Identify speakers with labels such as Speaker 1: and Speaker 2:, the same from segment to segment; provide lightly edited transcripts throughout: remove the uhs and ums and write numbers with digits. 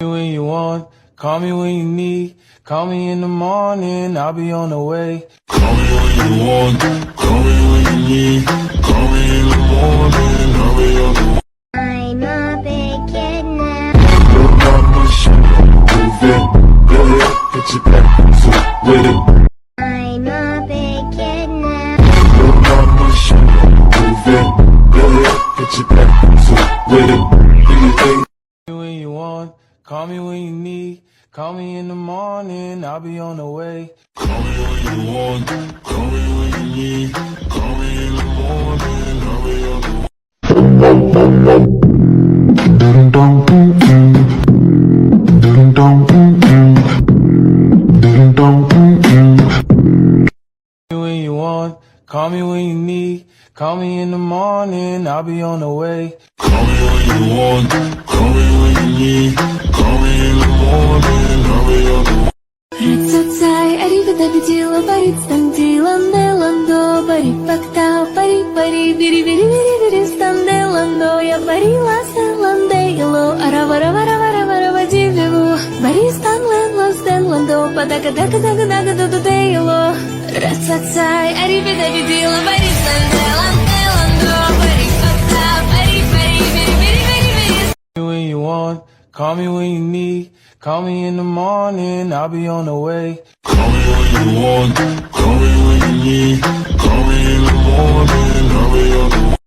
Speaker 1: When you want, call me when you need. Call me in the morning, I'll be on the way. Call me when you want, call me when you need. Call me in the morning, I'll be on the way.
Speaker 2: I'm a big kid now.
Speaker 3: Your mama should move it. Go ahead, put your back foot with it.
Speaker 2: I'm a big kid now.
Speaker 3: Your mama should move it. Go ahead, put your back foot with it. Do you think?
Speaker 1: When you want, call me when you need. Call me in the morning, I'll be on the way. Call me when you want, call me when you need. Call me in the morning, I'll be on the way. When you want, call me when you need. Call me in the morning, I'll be on the way. Call me when you want, call me when you need. Call me in the morning, I'll be on the way.
Speaker 4: Racacai, arrivata vigila, parit standilando, lando, pari pactao, pari pari, viri viri viri viri standelando, ya pari la standelo, aravara vara vara vara vadivivu, pari standlendo, standlando, padaka daka daka daka daka delo. Racacai, arrivata vigila, parit standelando, pari pactao, pari pari, viri viri viri viri.
Speaker 1: When you want, call me when you need. Call me in the morning, I'll be on the way. Call me when you want, call me when you need. Call me in the morning, I'll be on the way.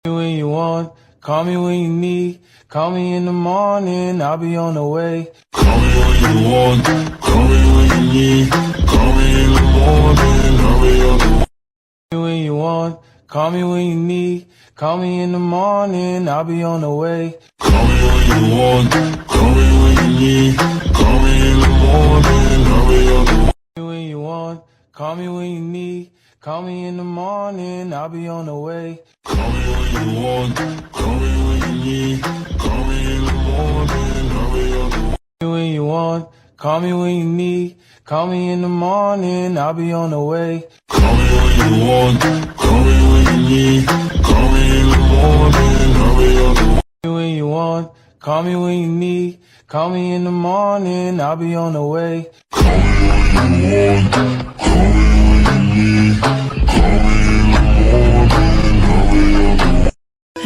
Speaker 1: When you want, call me when you need. Call me in the morning, I'll be on the way. Call me when you want, call me when you need. Call me in the morning, I'll be on the way. When you want, call me when you need. Call me in the morning, I'll be on the way. Call me when you want, call me when you need. Call me in the morning, I'll be on the way. When you want, call me when you need. Call me in the morning, I'll be on the way. Call me when you want, call me when you need. Call me in the morning, I'll be on the way. When you want, call me when you need. Call me in the morning, I'll be on the way. Call me when you want, call me when you need. Call me in the morning, I'll be on the way. When you want, call me when you need. Call me in the morning, I'll be on the way. Call me when you want, call me when you need. Call me in the morning, I'll be on the way.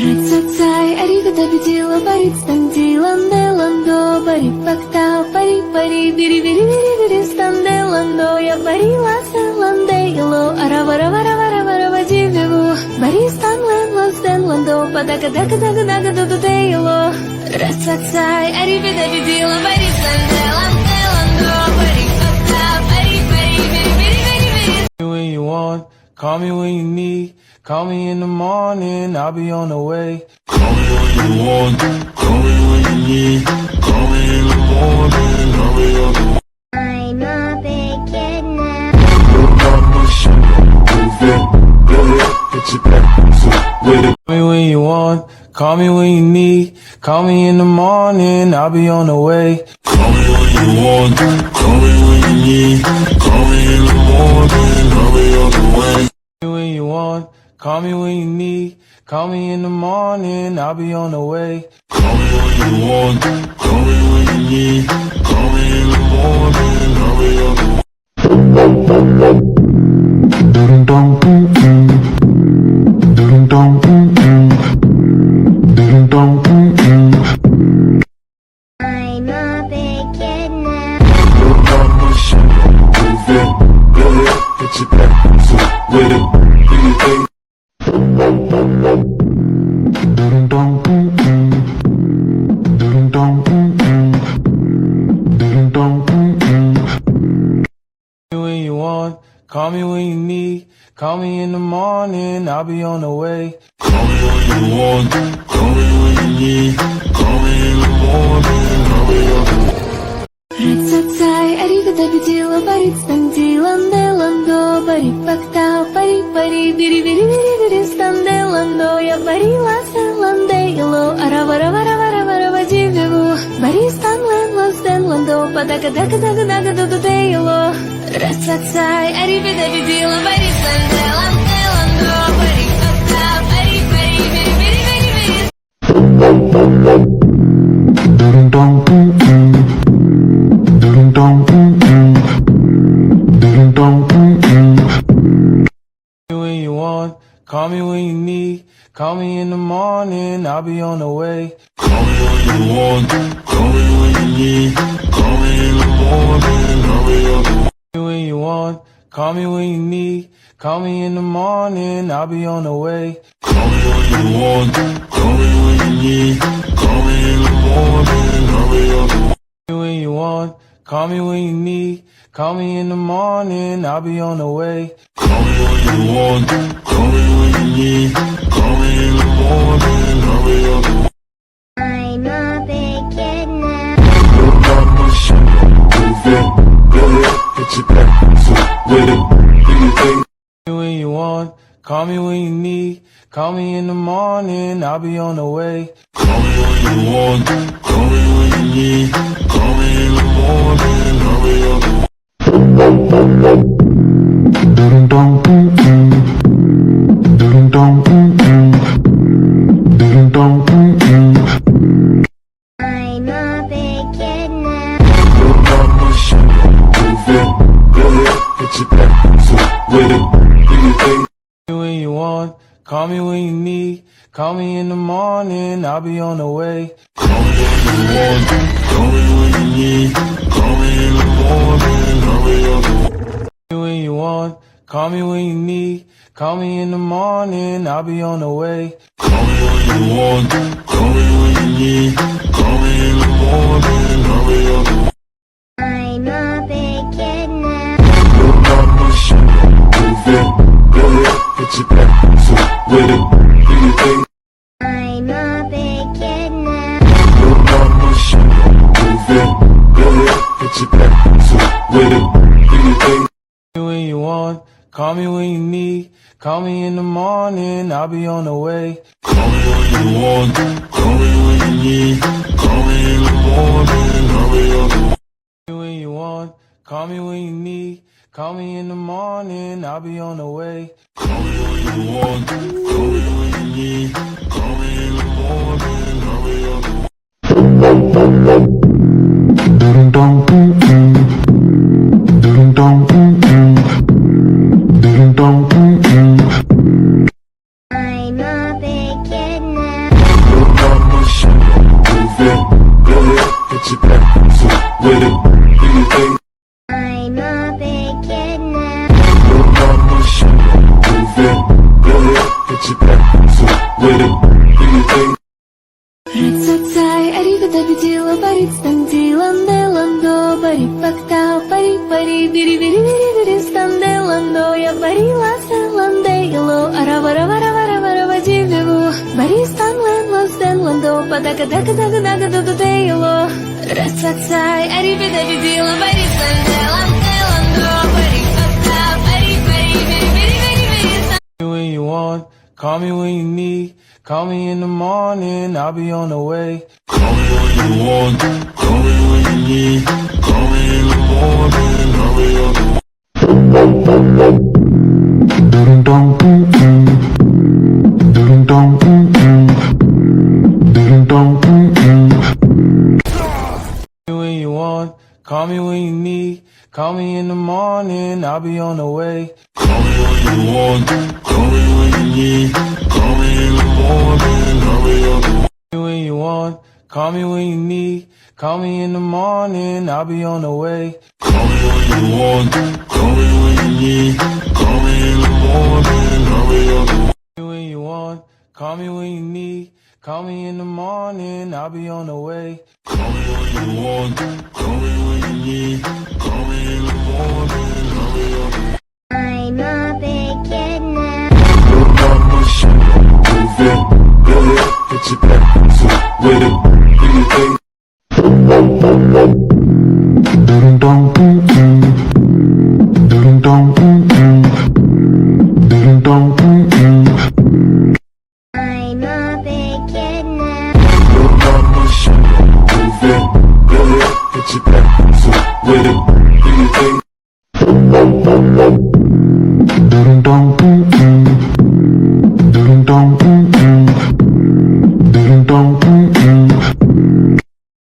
Speaker 4: Racacai, arrivata vigila, parit standilando, lando, pari pactao, pari pari, viri viri viri viri standelando, ya pari la standelo, aravara vara vara vara vadivivu, pari standlendo, standlando, padaka daka daka daka daka delo. Racacai, arrivata vigila, parit standelando, lando, pari pactao, pari pari, viri viri viri viri.
Speaker 1: When you want, call me when you need. Call me in the morning, I'll be on the way. Call me when you want, call me when you need. Call me in the morning, I'll be on the way.
Speaker 2: I'm a big kid now.
Speaker 3: Your mama should move it. Go ahead, put your back foot with it.
Speaker 1: Call me when you want, call me when you need. Call me in the morning, I'll be on the way. Call me when you want, call me when you need. Call me in the morning, I'll be on the way. When you want, call me when you need. Call me in the morning, I'll be on the way. Call me when you want, call me when you need. Call me in the morning, I'll be on the way.
Speaker 2: I'm a big kid now.
Speaker 3: Your mama should move it. Go ahead, put your back foot with it. Do you think?
Speaker 5: Dum dum
Speaker 1: Call me when you need. Call me in the morning, I'll be on the way. Call me when you want. Call me when you need. Call me in the morning, I'll be on the way.
Speaker 4: Ratsasai, arigata bitila, barit standi, lande lando, bari pakta, pari pari, biri biri biri biri stande lando, ya bari lasa lande yelo, aravara vara vara vara vajivevu, bari stanlen lasten lando, padaka daka daka daka daka de yelo. Ratsasai, arigata bitila, barit standi, lande lando, bari pakta, pari pari, biri biri biri biri.
Speaker 1: When you want, call me when you need. Call me in the morning, I'll be on the way. Call me when you want, call me when you need. Call me in the morning, I'll be on the way. When you want, call me when you need. Call me in the morning, I'll be on the way. Call me when you want, call me when you need. Call me in the morning, I'll be on the way. When you want, call me when you need. Call me in the morning, I'll be on the way. Call me when you want, call me when you need. Call me in the morning, I'll be on the way.
Speaker 2: I'm a big kid now.
Speaker 3: Your mama should move it. Go ahead, get your back to with it. Do your thing.
Speaker 1: When you want, call me when you need. Call me in the morning, I'll be on the way. Call me when you want, call me when you need. Call me in the morning, I'll be on the way.
Speaker 2: I'm a big kid now.
Speaker 3: Your mama should move it. Go ahead, get your back to with it. Do your thing.
Speaker 1: When you want, call me when you need. Call me in the morning, I'll be on the way. Call me when you want, call me when you need. Call me in the morning, I'll be on the way. When you want, call me when you need. Call me in the morning, I'll be on the way. Call me when you want, call me when you need. Call me in the morning, I'll be on the way.
Speaker 2: I'm a big kid now.
Speaker 3: Your mama should move it. Go ahead, get your back to with it. Do your thing.
Speaker 2: I'm a big kid now.
Speaker 3: Your mama should move it. Go ahead, get your back to with it. Do your thing.
Speaker 1: When you want, call me when you need. Call me in the morning, I'll be on the way. Call me when you want, call me when you need. Call me in the morning, I'll be on the way. When you want, call me when you need. Call me in the morning, I'll be on the way. Call me when you want, call me when you need. Call me in the morning, I'll be on the way.
Speaker 2: I'm a big kid now.
Speaker 3: Your mama should move it. Go ahead, get your back to with it. Do your thing.
Speaker 2: I'm a big kid now.
Speaker 3: Your mama should move it. Go ahead, get your back to with it. Do your thing.
Speaker 4: Ratsasai, arigata bitila, barit standi, lande lando, bari pakta, pari pari, biri biri biri biri stande lando, ya bari lasa lande yelo, aravara vara vara vara vajivevu, bari stanlen lasten lando, padaka daka daka daka daka de yelo. Ratsasai, arigata bitila, barit standi, lande lando, bari pakta, pari pari, biri biri biri biri.
Speaker 1: When you want, call me when you need. Call me in the morning, I'll be on the way. Call me when you want, call me when you need. Call me in the morning, I'll be on the way. When you want, call me when you need. Call me in the morning, I'll be on the way. Call me when you want, call me when you need. Call me in the morning, I'll be on the way. When you want, call me when you need. Call me in the morning, I'll be on the way. Call me when you want, call me when you need. Call me in the morning, I'll be on the way. When you want, call me when you need. Call me in the morning, I'll be on the way. Call me when you want, call me when you need. Call me in the morning, I'll be on the way.
Speaker 3: with it. Do your thing.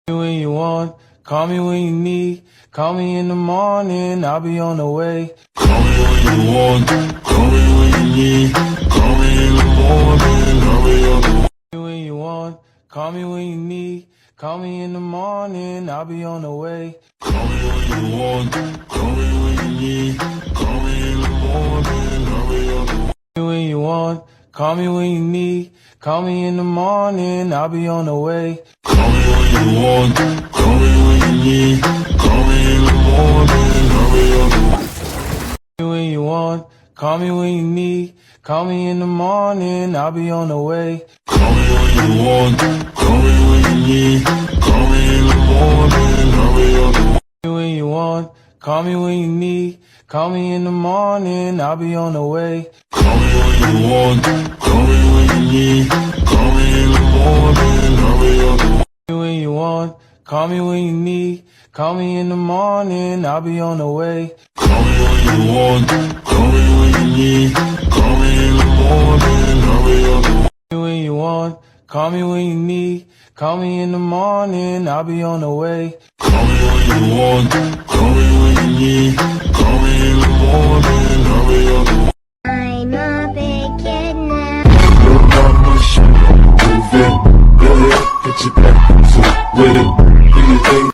Speaker 1: When you want, call me when you need. Call me in the morning, I'll be on the way. Call me when you want, call me when you need. Call me in the morning, I'll be on the way. When you want, call me when you need. Call me in the morning, I'll be on the way. Call me when you want, call me when you need. Call me in the morning, I'll be on the way. When you want, call me when you need. Call me in the morning, I'll be on the way. Call me when you want, call me when you need. Call me in the morning, I'll be on the way. When you want, call me when you need. Call me in the morning, I'll be on the way. Call me when you want, call me when you need. Call me in the morning, I'll be on the way. When you want, call me when you need. Call me in the morning, I'll be on the way. Call me when you want, call me when you need. Call me in the morning, I'll be on the way. When you want, call me when you need. Call me in the morning, I'll be on the way. Call me when you want, call me when you need. Call me in the morning, I'll be on the way. When you want, call me when you need. Call me in the morning, I'll be on the way. Call me when you want, call me when you need. Call me in the morning, I'll be on the way.
Speaker 2: I'm a big kid now.
Speaker 3: Your mama should move it. Go ahead, get your back into it. With it. Do your thing.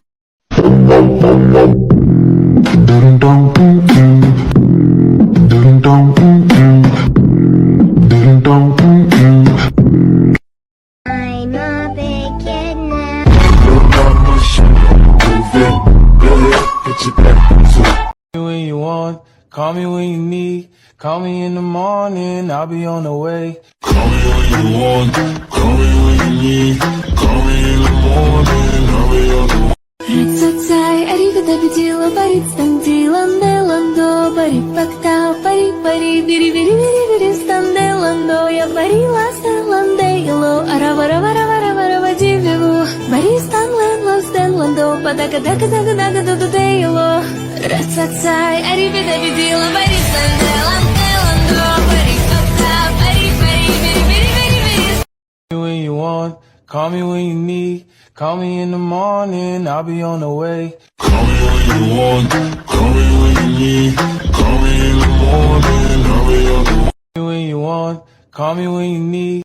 Speaker 2: I'm a big kid now.
Speaker 3: Your mama should move it. Go ahead, get your back into it.
Speaker 1: When you want, call me when you need. Call me in the morning, I'll be on the way. Call me when you want, call me when you need. Call me in the morning, I'll be on the way.
Speaker 4: Рацацай, аригата бедила, барит стандиланде ландо, бари пактау, пари пари, бири бири бири бири станде ландо, я бари ласта ланде ило, ара вара вара вара вара вадивеву, бари стан лен ластен ландо, падака дака дака дака дуду де ило. Рацацай, аригата бедила, барит станде ланде ландо, бари пактау, пари пари, бири бири бири бири.
Speaker 1: When you want, call me when you need. Call me in the morning, I'll be on the way. Call me when you want, call me when you need. Call me in the morning, I'll be on the way. When you want, call me when you need.